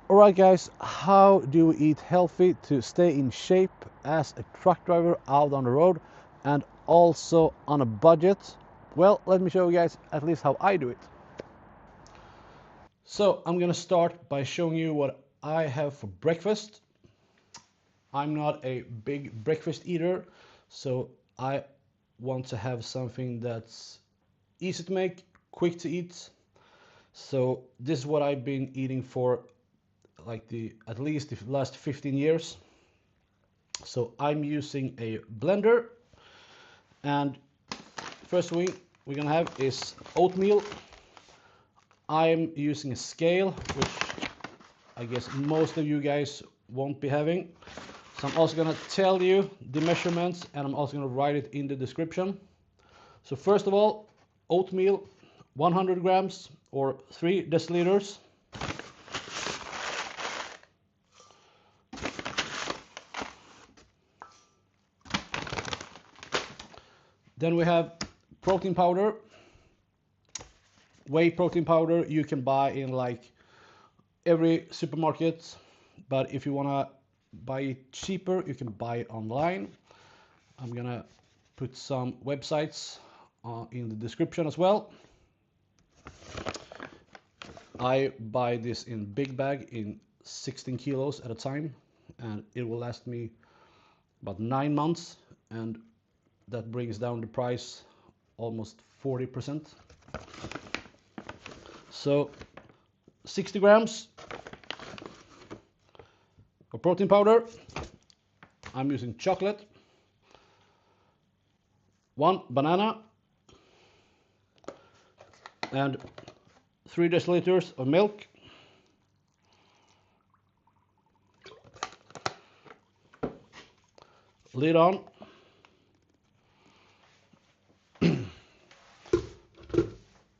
Alright guys, how do we eat healthy to stay in shape as a truck driver out on the road and also on a budget? Well, let me show you guys at least how I do it. So I'm gonna start by showing you what I have for breakfast. I'm not a big breakfast eater, so I want to have something that's easy to make, quick to eat. So this is what I've been eating for like at least the last 15 years. So I'm using a blender, and first thing we're gonna have is oatmeal. I'm using a scale, which I guess most of you guys won't be having. So I'm also gonna tell you the measurements, and I'm also gonna write it in the description. So first of all, oatmeal, 100 grams or 3 deciliters. Then we have protein powder. Whey protein powder you can buy in like every supermarket, but if you want to buy it cheaper, you can buy it online. I'm gonna put some websites in the description as well. I buy this in big bag in 16 kilos at a time, and it will last me about 9 months, and that brings down the price almost 40%. So 60 grams of protein powder. I'm using chocolate, 1 banana, and 3 deciliters of milk. Lid on.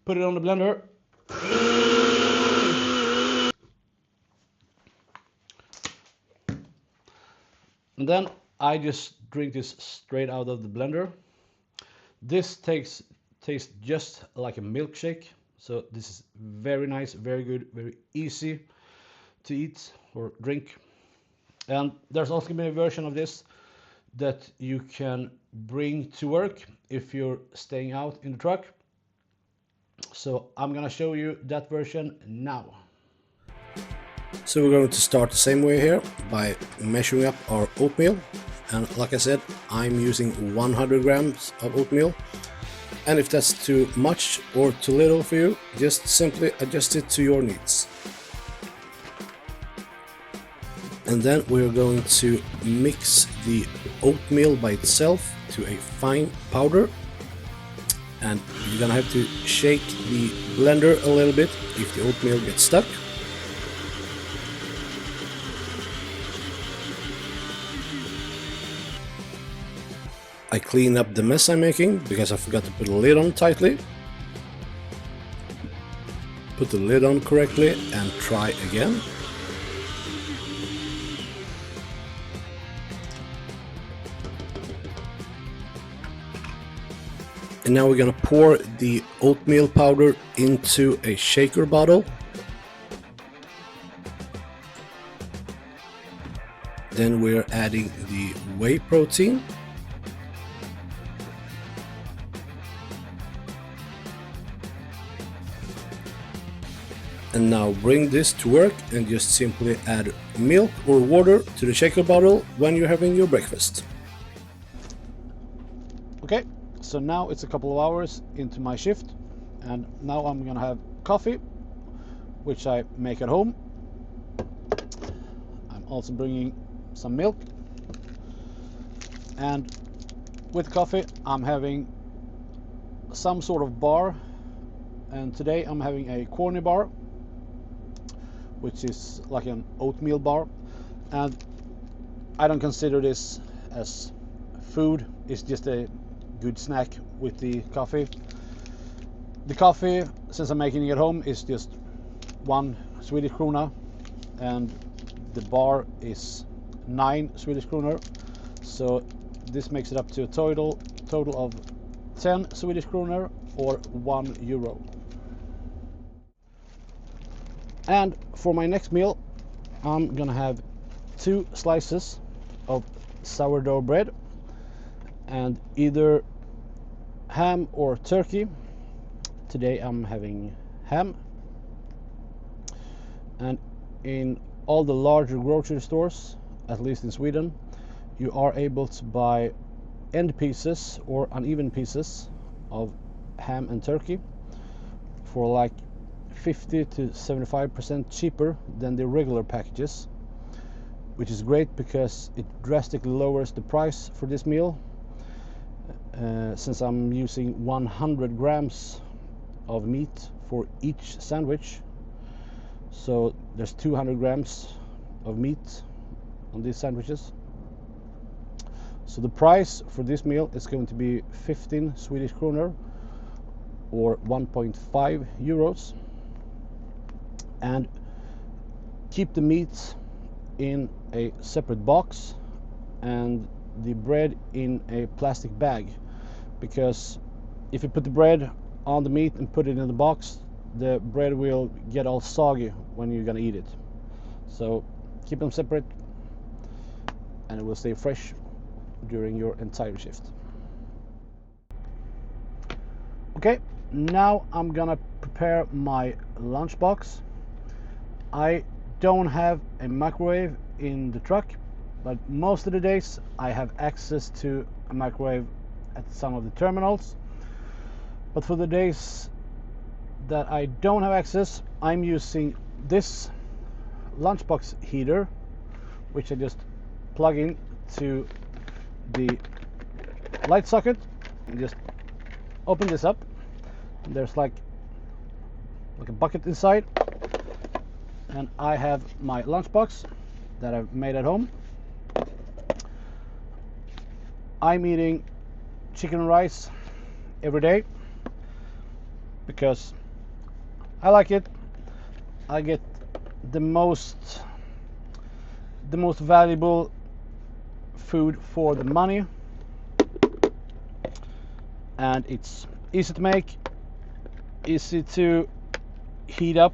Put it on the blender. And then I just drink this straight out of the blender. This tastes just like a milkshake. So this is very nice, very good, very easy to eat or drink. And there's also going to be a version of this that you can bring to work if you're staying out in the truck. So I'm gonna show you that version now. So we're going to start the same way here by measuring up our oatmeal. And like I said, I'm using 100 grams of oatmeal. And if that's too much or too little for you, just simply adjust it to your needs. And then we're going to mix the oatmeal by itself to a fine powder. And you're gonna have to shake the blender a little bit if the oatmeal gets stuck. I clean up the mess I'm making because I forgot to put the lid on tightly. Put the lid on correctly and try again. And now we're gonna pour the oatmeal powder into a shaker bottle. Then we're adding the whey protein. And now bring this to work and just simply add milk or water to the shaker bottle when you're having your breakfast. Okay, so now it's a couple of hours into my shift, and now I'm gonna have coffee, which I make at home. I'm also bringing some milk, and with coffee I'm having some sort of bar, and today I'm having a corny bar, which is like an oatmeal bar, and I don't consider this as food. It's just a good snack with the coffee. The coffee, since I'm making it at home, is just 1 Swedish krona, and the bar is 9 Swedish kronor. So this makes it up to a total of 10 Swedish kronor or €1. And for my next meal, I'm gonna have 2 slices of sourdough bread and either ham or turkey. Today I'm having ham. And in all the larger grocery stores, at least in Sweden, you are able to buy end pieces or uneven pieces of ham and turkey for like 50 to 75% cheaper than the regular packages, which is great because it drastically lowers the price for this meal. Since I'm using 100 grams of meat for each sandwich, so there's 200 grams of meat on these sandwiches. So the price for this meal is going to be 15 Swedish kronor or 1.5 euros. And keep the meat in a separate box and the bread in a plastic bag, because if you put the bread on the meat and put it in the box, the bread will get all soggy when you're gonna eat it. So keep them separate and it will stay fresh during your entire shift. Okay, now I'm gonna prepare my lunchbox. I don't have a microwave in the truck, but most of the days I have access to a microwave at some of the terminals. But for the days that I don't have access, I'm using this lunchbox heater, which I just plug in to the light socket and just open this up. And there's like a bucket inside, and I have my lunchbox that I've made at home. I'm eating chicken and rice every day because I like it. I get the most valuable food for the money, and it's easy to make, easy to heat up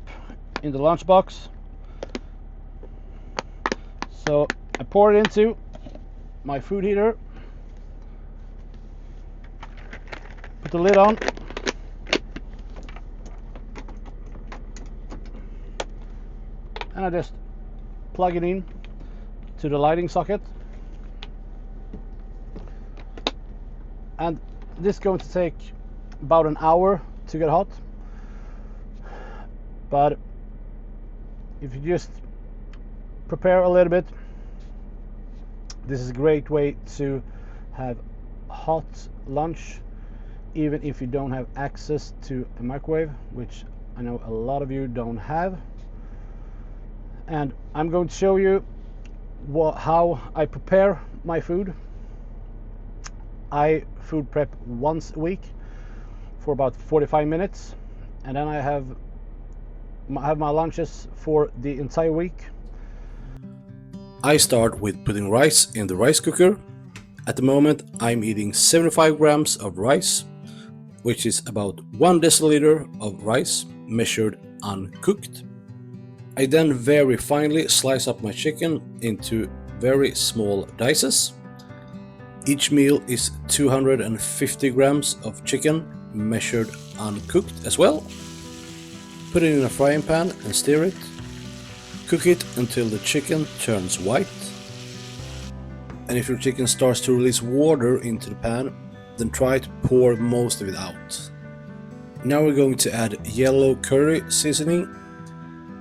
in the lunchbox. So I pour it into my food heater, put the lid on, and I just plug it in to the lighting socket. And this is going to take about an hour to get hot, but if you just prepare a little bit, this is a great way to have hot lunch, even if you don't have access to a microwave, which I know a lot of you don't have. And I'm going to show you how I prepare my food. I food prep once a week for about 45 minutes, and then I have my lunches for the entire week. I start with putting rice in the rice cooker. At the moment I'm eating 75 grams of rice, which is about 1 deciliter of rice measured uncooked. I then very finely slice up my chicken into very small dices. Each meal is 250 grams of chicken measured uncooked as well. Put it in a frying pan and stir it. Cook it until the chicken turns white. And if your chicken starts to release water into the pan, then try to pour most of it out. Now we're going to add yellow curry seasoning,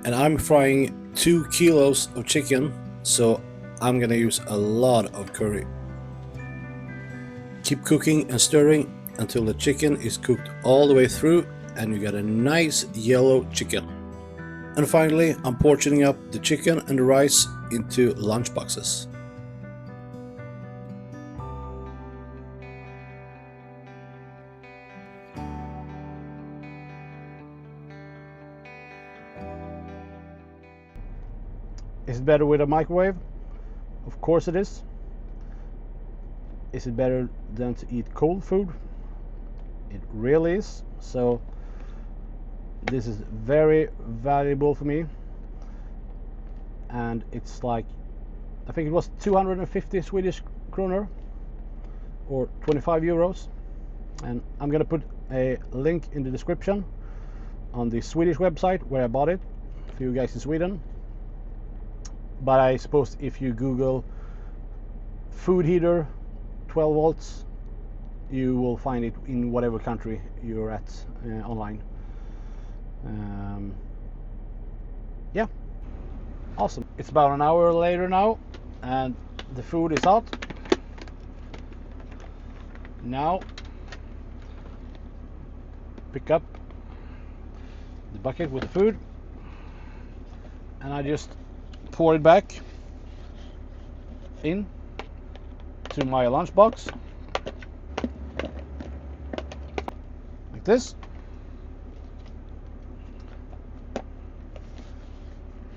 and I'm frying 2 kilos of chicken, so I'm gonna use a lot of curry. Keep cooking and stirring until the chicken is cooked all the way through and you get a nice yellow chicken. And finally, I'm portioning up the chicken and the rice into lunch boxes. Is it better with a microwave? Of course it is. Is it better than to eat cold food? It really is. So this is very valuable for me. and it's like, I think it was 250 Swedish kroner or 25 euros. And I'm gonna put a link in the description on the Swedish website where I bought it for you guys in Sweden. But I suppose if you Google food heater 12 volts, you will find it in whatever country you're at online. Yeah, awesome. It's about an hour later now, and the food is out. Now, pick up the bucket with the food, and I just pour it back in to my lunchbox like this.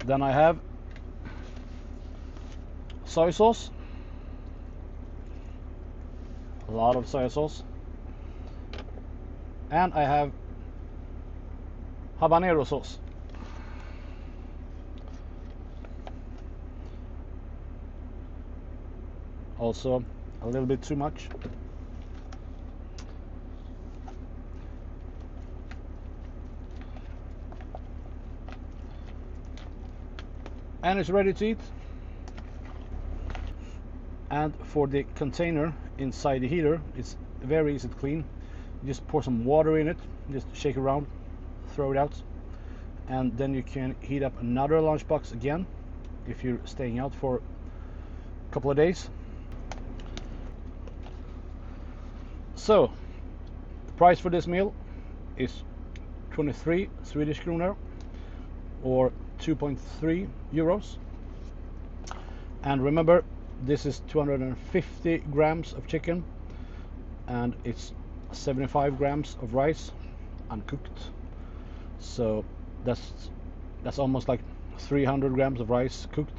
Then I have soy sauce, a lot of soy sauce, and I have habanero sauce. Also a little bit too much. And it's ready to eat. And for the container inside the heater, it's very easy to clean. You just pour some water in it, just shake around, throw it out, and then you can heat up another lunchbox again if you're staying out for a couple of days. So the price for this meal is 23 Swedish kroner or 2.3 euros. And remember, this is 250 grams of chicken, and it's 75 grams of rice, uncooked. So that's almost like 300 grams of rice cooked,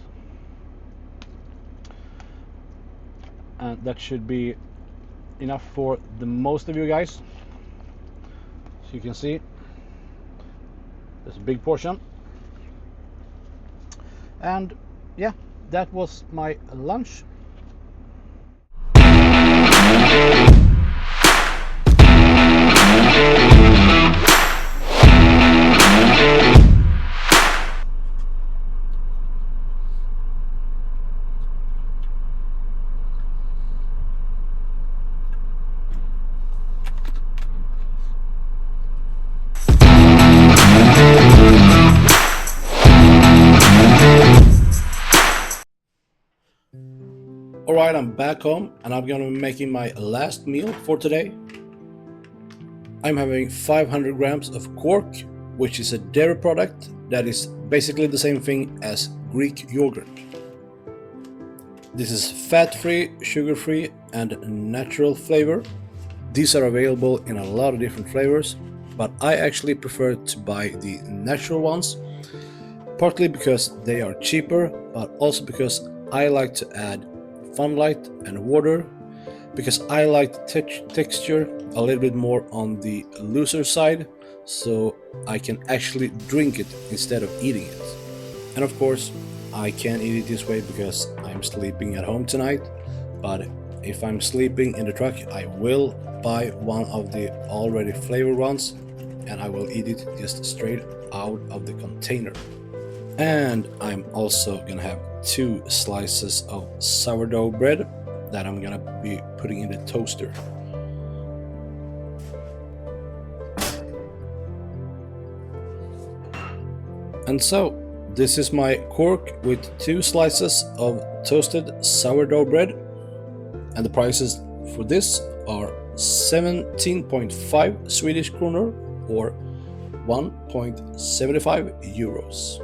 and that should be enough for the most of you guys. So you can see there's a big portion. And yeah, that was my lunch. Alright, I'm back home and I'm gonna be making my last meal for today. I'm having 500 grams of quark, which is a dairy product that is basically the same thing as Greek yogurt. This is fat-free, sugar-free, and natural flavor. These are available in a lot of different flavors, but I actually prefer to buy the natural ones, partly because they are cheaper, but also because I like to add sunlight and water, because I like the texture a little bit more on the looser side, so I can actually drink it instead of eating it. And of course, I can't eat it this way because I'm sleeping at home tonight, but if I'm sleeping in the truck, I will buy one of the already flavored ones and I will eat it just straight out of the container. And I'm also gonna have 2 slices of sourdough bread that I'm gonna be putting in the toaster. And so this is my quark with 2 slices of toasted sourdough bread, and the prices for this are 17.5 Swedish kroner or 1.75 euros.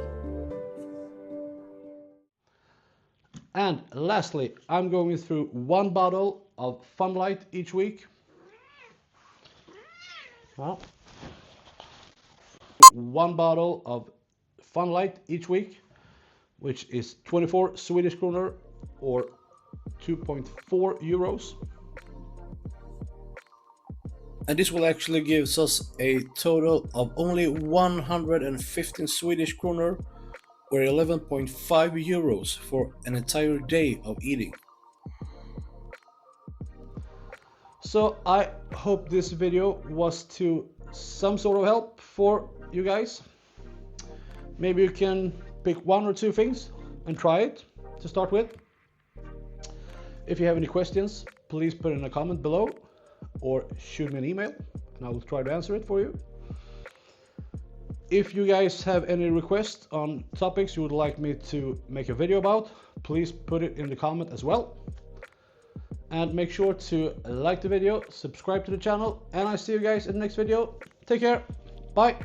And lastly, I'm going through 1 bottle of Funlight each week. Well, 1 bottle of Funlight each week, which is 24 Swedish kroner or 2.4 euros. And this will actually give us a total of only 115 Swedish kroner or 11.5 euros for an entire day of eating. So I hope this video was to some sort of help for you guys. Maybe you can pick one or two things and try it to start with. If you have any questions, please put in a comment below or shoot me an email and I will try to answer it for you. If you guys have any requests on topics you would like me to make a video about, please put it in the comment as well. And make sure to like the video, subscribe to the channel, and I see you guys in the next video. Take care. Bye.